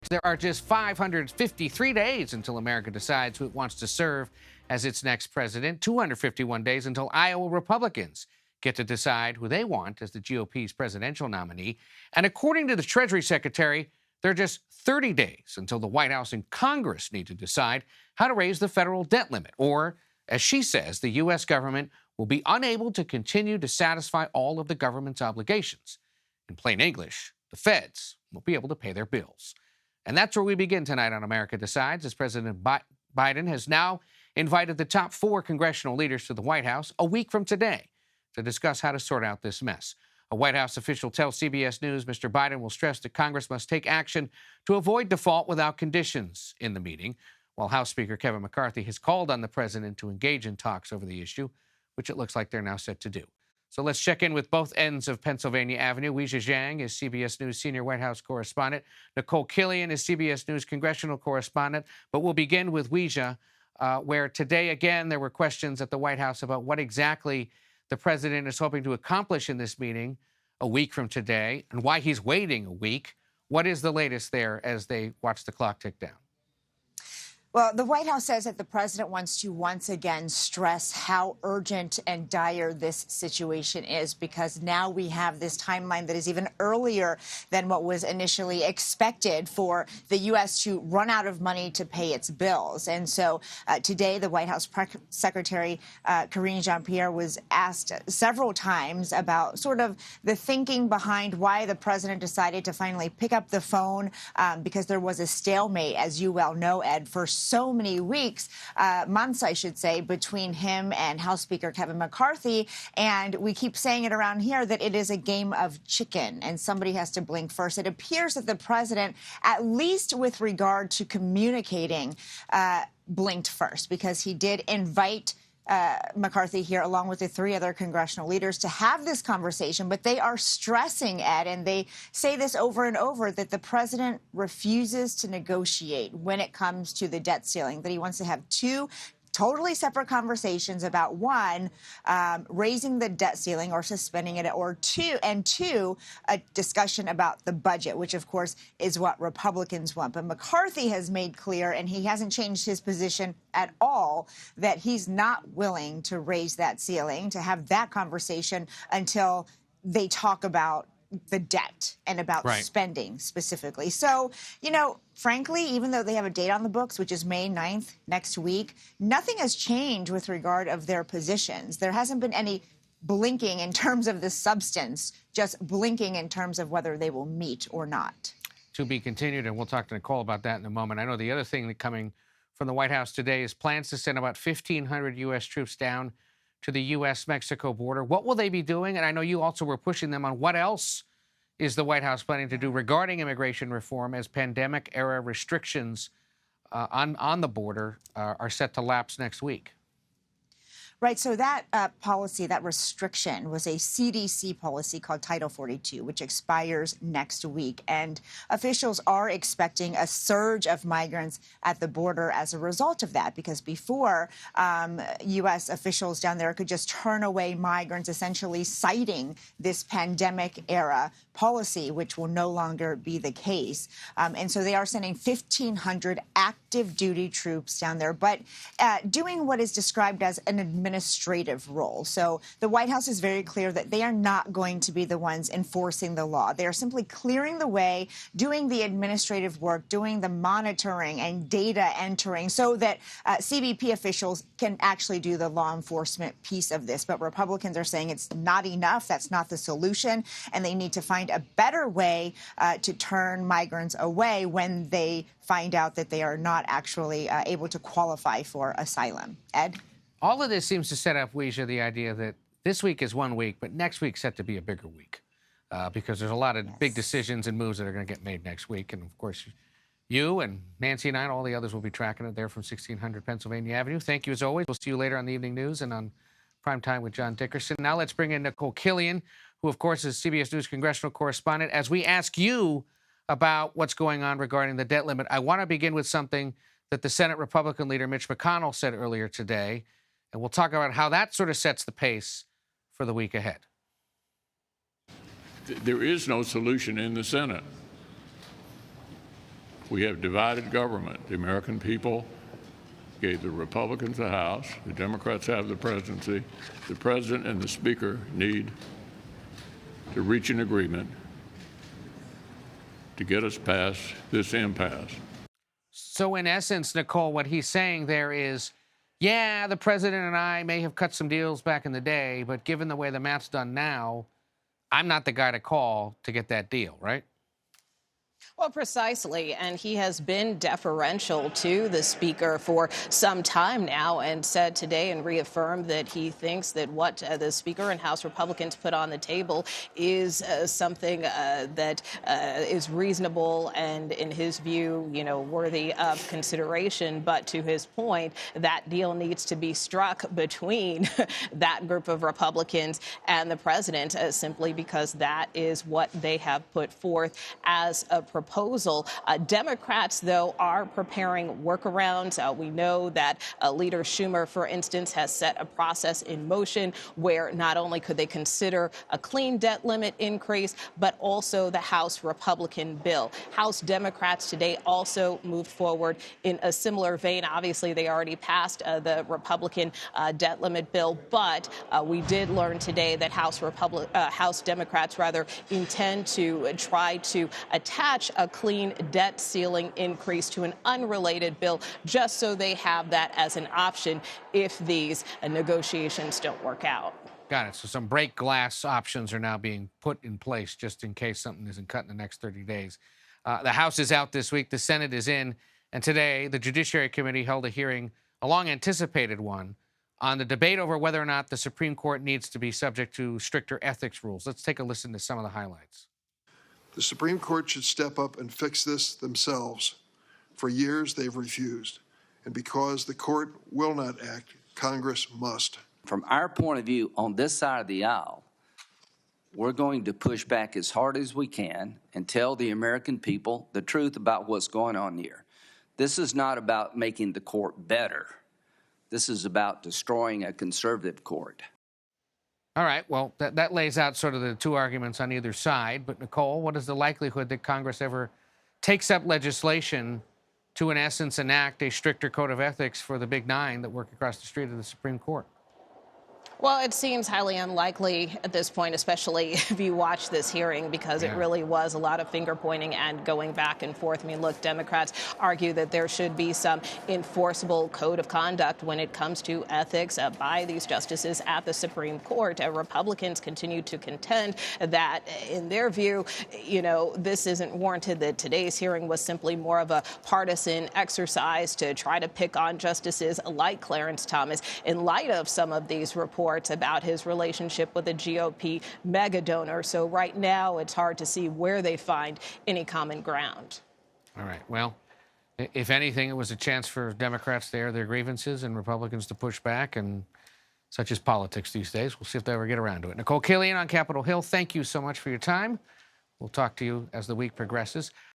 There are just 553 days until America decides who it wants to serve as its next president, 251 days until Iowa Republicans get to decide who they want as the GOP's presidential nominee. And according to the Treasury Secretary, there are just 30 days until the White House and Congress need to decide how to raise the federal debt limit. Or, as she says, the U.S. government will be unable to continue to satisfy all of the government's obligations. In plain English, the feds won't be able to pay their bills. And that's where we begin tonight on America Decides, as President Biden has now invited the top 4 congressional leaders to the White House a week from today to discuss how to sort out this mess. A White House official tells CBS News Mr. Biden will stress that Congress must take action to avoid default without conditions in the meeting, while House Speaker Kevin McCarthy has called on the president to engage in talks over the issue, which it looks like they're now set to do. So let's check in with both ends of Pennsylvania Avenue. Weijia Jiang is CBS News senior White House correspondent. Nikole Killion is CBS News congressional correspondent. But we'll begin with Weijia, where today, again, there were questions at the White House about what exactly the president is hoping to accomplish in this meeting a week from today and why he's waiting a week. What is the latest there as they watch the clock tick down? Well, the White House says that the president wants to once again stress how urgent and dire this situation is, because now we have this timeline that is even earlier than what was initially expected for the U.S. to run out of money to pay its bills. And so today, the White House Press Secretary Karine Jean-Pierre was asked several times about sort of the thinking behind why the president decided to finally pick up the phone, because there was a stalemate, as you well know, Ed, for so many weeks, months, I should say, between him and House Speaker Kevin McCarthy. And we keep saying it around here that it is a game of chicken and somebody has to blink first. It appears that the president, at least with regard to communicating, blinked first, because he did invite McCarthy here, along with the 3 other congressional leaders, to have this conversation. But they are stressing, Ed, and they say this over and over, that the president refuses to negotiate when it comes to the debt ceiling, that he wants to have 2 totally separate conversations about, 1, raising the debt ceiling or suspending it, or 2, a discussion about the budget, which, of course, is what Republicans want. But McCarthy has made clear, and he hasn't changed his position at all, that he's not willing to raise that ceiling, to have that conversation until they talk about the debt and about spending specifically. So, you know, frankly, even though they have a date on the books, which is May 9th, next week, nothing has changed with regard of their positions. There hasn't been any blinking in terms of the substance, just blinking in terms of whether they will meet or not. To be continued, and we'll talk to Nikole about that in a moment. I know the other thing that coming from the White House today is plans to send about 1,500 U.S. troops down to the U.S.-Mexico border. What will they be doing? And I know you also were pushing them on what else is the White House planning to do regarding immigration reform as pandemic-era restrictions on the border are set to lapse next week. Right. So that policy, that restriction, was a CDC policy called Title 42, which expires next week. And officials are expecting a surge of migrants at the border as a result of that, because before, U.S. officials down there could just turn away migrants, essentially citing this pandemic-era policy, which will no longer be the case. And so they are sending 1,500 active duty troops down there, but doing what is described as an administrative role. So the White House is very clear that they are not going to be the ones enforcing the law. They are simply clearing the way, doing the administrative work, doing the monitoring and data entering, so that CBP officials can actually do the law enforcement piece of this. But Republicans are saying it's not enough. That's not the solution. And they need to find a better way to turn migrants away when they find out that they are not actually able to qualify for asylum. Ed? All of this seems to set up, Weijia, the idea that this week is one week, but next week's set to be a bigger week because there's a lot of big decisions and moves that are going to get made next week. And, of course, you and Nancy and I and all the others will be tracking it there from 1600 Pennsylvania Avenue. Thank you, as always. We'll see you later on the Evening News and on Prime Time with John Dickerson. Now let's bring in Nikole Killion, who, of course, is CBS News congressional correspondent. As we ask you about what's going on regarding the debt limit, I want to begin with something that the Senate Republican leader Mitch McConnell said earlier today. And we'll talk about how that sort of sets the pace for the week ahead. There is no solution in the Senate. We have divided government. The American people gave the Republicans the House. The Democrats have the presidency. The president and the speaker need to reach an agreement to get us past this impasse. So in essence, Nikole, what he's saying there is, yeah, the president and I may have cut some deals back in the day, but given the way the math's done now, I'm not the guy to call to get that deal, right? Well, precisely. And he has been deferential to the speaker for some time now and said today and reaffirmed that he thinks that what the speaker and House Republicans put on the table is something that is reasonable and, in his view, worthy of consideration. But to his point, that deal needs to be struck between that group of Republicans and the president, simply because that is what they have put forth as a proposal. Democrats, though, are preparing workarounds. We know that Leader Schumer, for instance, has set a process in motion where not only could they consider a clean debt limit increase, but also the House Republican bill. House Democrats today also moved forward in a similar vein. Obviously, they already passed the Republican debt limit bill, but we did learn today that House Democrats intend to try to attach a clean debt ceiling increase to an unrelated bill, just so they have that as an option if these negotiations don't work out. Got it. So some break glass options are now being put in place just in case something isn't cut in the next 30 days. The House is out this week. The Senate is in. And today, the Judiciary Committee held a hearing, a long-anticipated one, on the debate over whether or not the Supreme Court needs to be subject to stricter ethics rules. Let's take a listen to some of the highlights. The Supreme Court should step up and fix this themselves. For years, they've refused. And because the court will not act, Congress must. From our point of view, on this side of the aisle, we're going to push back as hard as we can and tell the American people the truth about what's going on here. This is not about making the court better. This is about destroying a conservative court. All right, well, that lays out sort of the two arguments on either side. But, Nikole, what is the likelihood that Congress ever takes up legislation to, in essence, enact a stricter code of ethics for the big nine that work across the street of the Supreme Court? Well, it seems highly unlikely at this point, especially if you watch this hearing, because it really was a lot of finger pointing and going back and forth. I mean, look, Democrats argue that there should be some enforceable code of conduct when it comes to ethics by these justices at the Supreme Court. Republicans continue to contend that, in their view, this isn't warranted, that today's hearing was simply more of a partisan exercise to try to pick on justices like Clarence Thomas in light of some of these reports about his relationship with a GOP mega donor. So right now, it's hard to see where they find any common ground. All right. Well, if anything, it was a chance for Democrats to air their grievances and Republicans to push back, and such is politics these days. We'll see if they ever get around to it. Nikole Killion on Capitol Hill, thank you so much for your time. We'll talk to you as the week progresses.